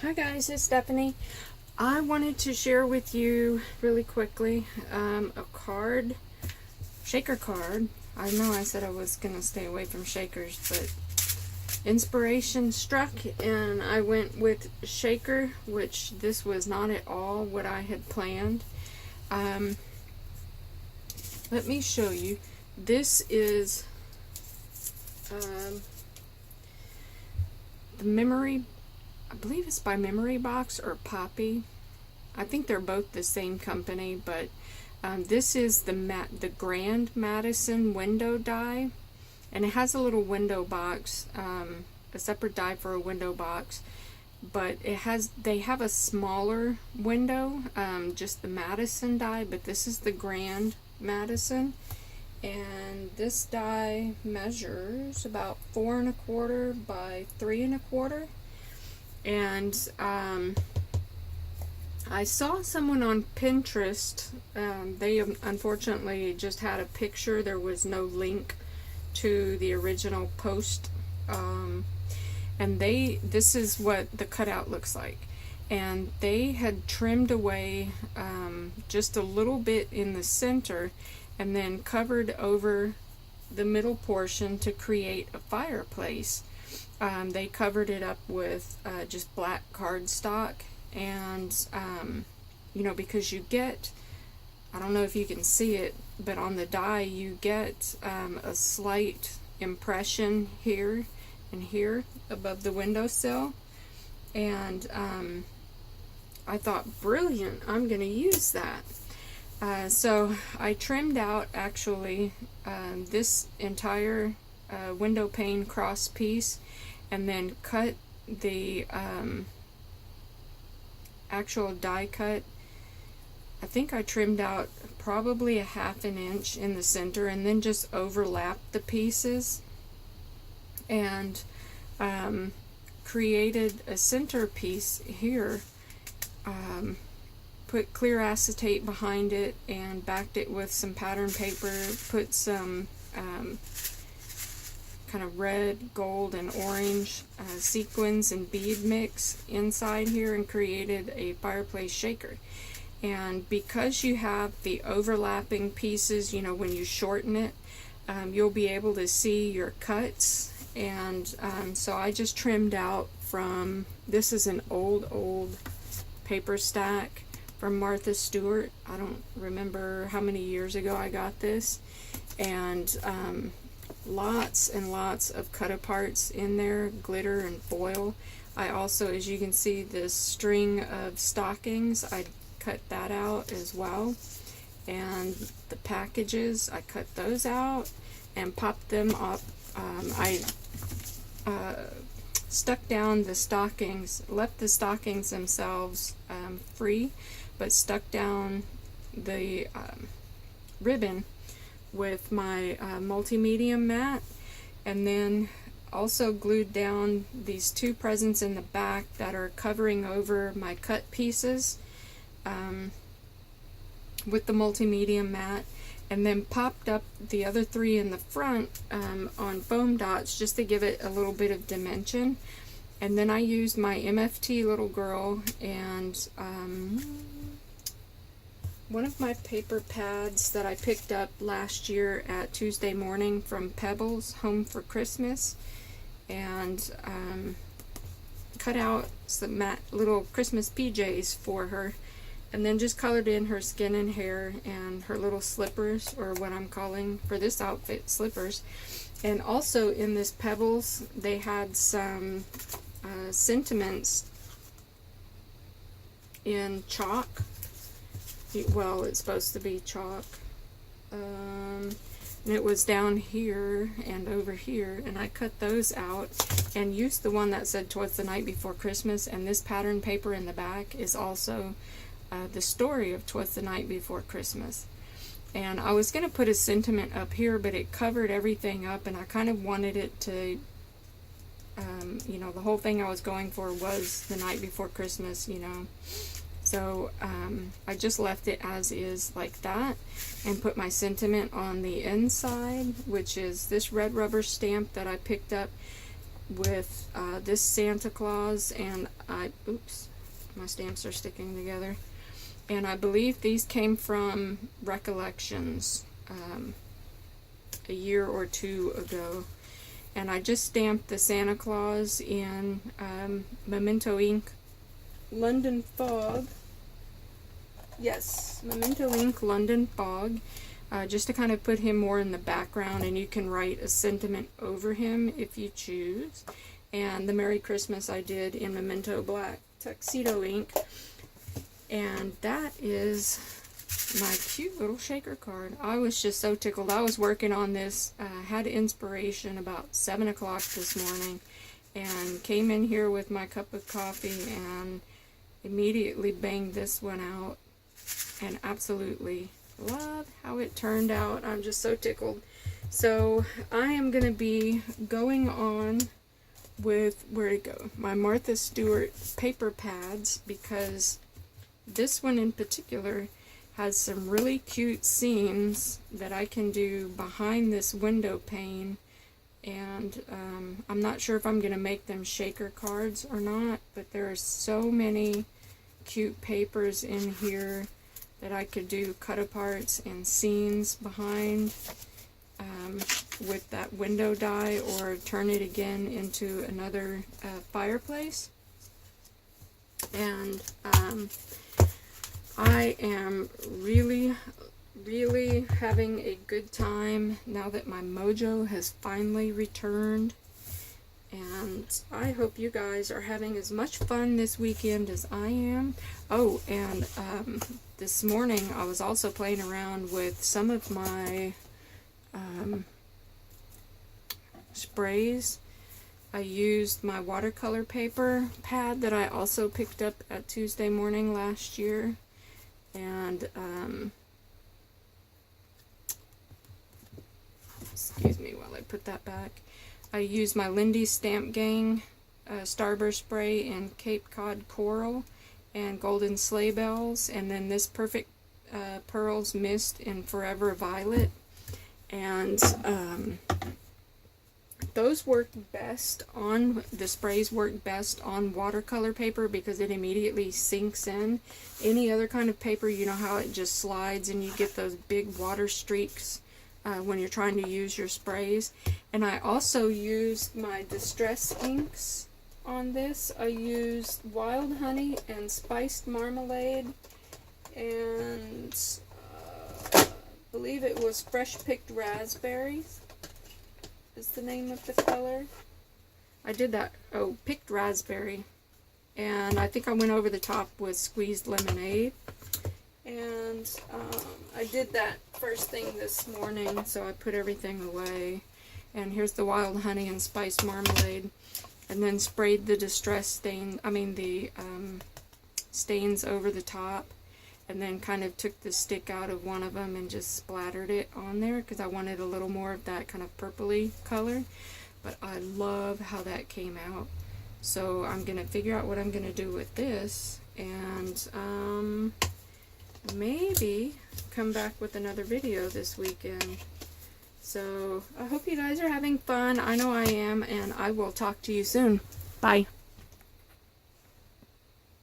Hi guys, it's Stephanie. I wanted to share with you really quickly a card, shaker card. I know I said I was going to stay away from shakers, but inspiration struck and I went with shaker, which this was not at all what I had planned. Let me show you. This is the memory, I believe it's by Memory Box or Poppy. I think they're both the same company, but this is the Grand Madison window die, and it has a little window box, a separate die for a window box, but they have a smaller window, just the Madison die, but this is the Grand Madison, and this die measures about 4 1/4 by 3 1/4. And I saw someone on Pinterest. They unfortunately just had a picture. There was no link to the original post. And this is what the cutout looks like. And they had trimmed away just a little bit in the center and then covered over the middle portion to create a fireplace. They covered it up with just black cardstock, and because you get, I don't know if you can see it, but on the die you get a slight impression here and here above the windowsill, and I thought, brilliant, I'm going to use that. So I trimmed out actually this entire window pane cross piece, and then cut the actual die cut. I think I trimmed out probably a 1/2 inch in the center, and then just overlapped the pieces and created a centerpiece here. Put clear acetate behind it and backed it with some pattern paper, put some kind of red, gold, and orange sequins and bead mix inside here, and created a fireplace shaker. And because you have the overlapping pieces, when you shorten it, you'll be able to see your cuts. And so I just trimmed out from, this is an old paper stack from Martha Stewart. I don't remember how many years ago I got this, and lots and lots of cut aparts in there, glitter and foil. I also, as you can see, this string of stockings, I cut that out as well, and the packages, I cut those out and popped them up. I stuck down the stockings, left the stockings themselves free, but stuck down the ribbon with my multi-medium mat, and then also glued down these 2 presents in the back that are covering over my cut pieces with the multi-medium mat, and then popped up the other 3 in the front on foam dots just to give it a little bit of dimension. And then I used my MFT little girl and one of my paper pads that I picked up last year at Tuesday Morning from Pebbles, Home for Christmas, and cut out some little Christmas PJs for her, and then just colored in her skin and hair and her little slippers, or what I'm calling for this outfit, slippers. And also in this Pebbles, they had some sentiments in chalk. Well, it's supposed to be chalk, and it was down here and over here, and I cut those out and used the one that said "Twas the Night Before Christmas," and this pattern paper in the back is also the story of "Twas the Night Before Christmas." And I was going to put a sentiment up here, but it covered everything up, and I kind of wanted it to, the whole thing I was going for was the night before Christmas, So I just left it as is like that, and put my sentiment on the inside, which is this red rubber stamp that I picked up with this Santa Claus, and oops, my stamps are sticking together. And I believe these came from Recollections a year or two ago. And I just stamped the Santa Claus in Memento Ink London Fog. Yes, Memento Ink London Fog. Just to kind of put him more in the background, and you can write a sentiment over him if you choose. And the Merry Christmas I did in Memento Black Tuxedo ink. And that is my cute little shaker card. I was just so tickled. I was working on this, had inspiration about 7 o'clock this morning, and came in here with my cup of coffee and immediately banged this one out, and absolutely love how it turned out. I'm just so tickled. So I am going to be going on with, where to go, my Martha Stewart paper pads, because this one in particular has some really cute scenes that I can do behind this window pane. And I'm not sure if I'm going to make them shaker cards or not, but there are so many cute papers in here that I could do cut aparts and scenes behind with that window die, or turn it again into another fireplace. And I am really having a good time now that my mojo has finally returned. And I hope you guys are having as much fun this weekend as I am. Oh, and this morning I was also playing around with some of my sprays. I used my watercolor paper pad that I also picked up at Tuesday morning last year. And excuse me while I put that back. I used my Lindy Stamp Gang Starburst spray in Cape Cod Coral and Golden Sleigh Bells, and then this Perfect Pearls Mist in Forever Violet. And those work best on, the sprays work best on watercolor paper because it immediately sinks in. Any other kind of paper, you know how it just slides and you get those big water streaks when you're trying to use your sprays. And I also used my Distress inks on this. I used Wild Honey and Spiced Marmalade, and I believe it was Fresh Picked Raspberries is the name of the color. I did that, Picked Raspberry. And I think I went over the top with Squeezed Lemonade. And I did that first thing this morning, so I put everything away. And here's the Wild Honey and Spiced Marmalade. And then sprayed the Distress stain, the stains over the top. And then kind of took the stick out of one of them and just splattered it on there because I wanted a little more of that kind of purpley color. But I love how that came out. So I'm going to figure out what I'm going to do with this. And maybe come back with another video this weekend. So I hope you guys are having fun. I know I am, and I will talk to you soon. Bye.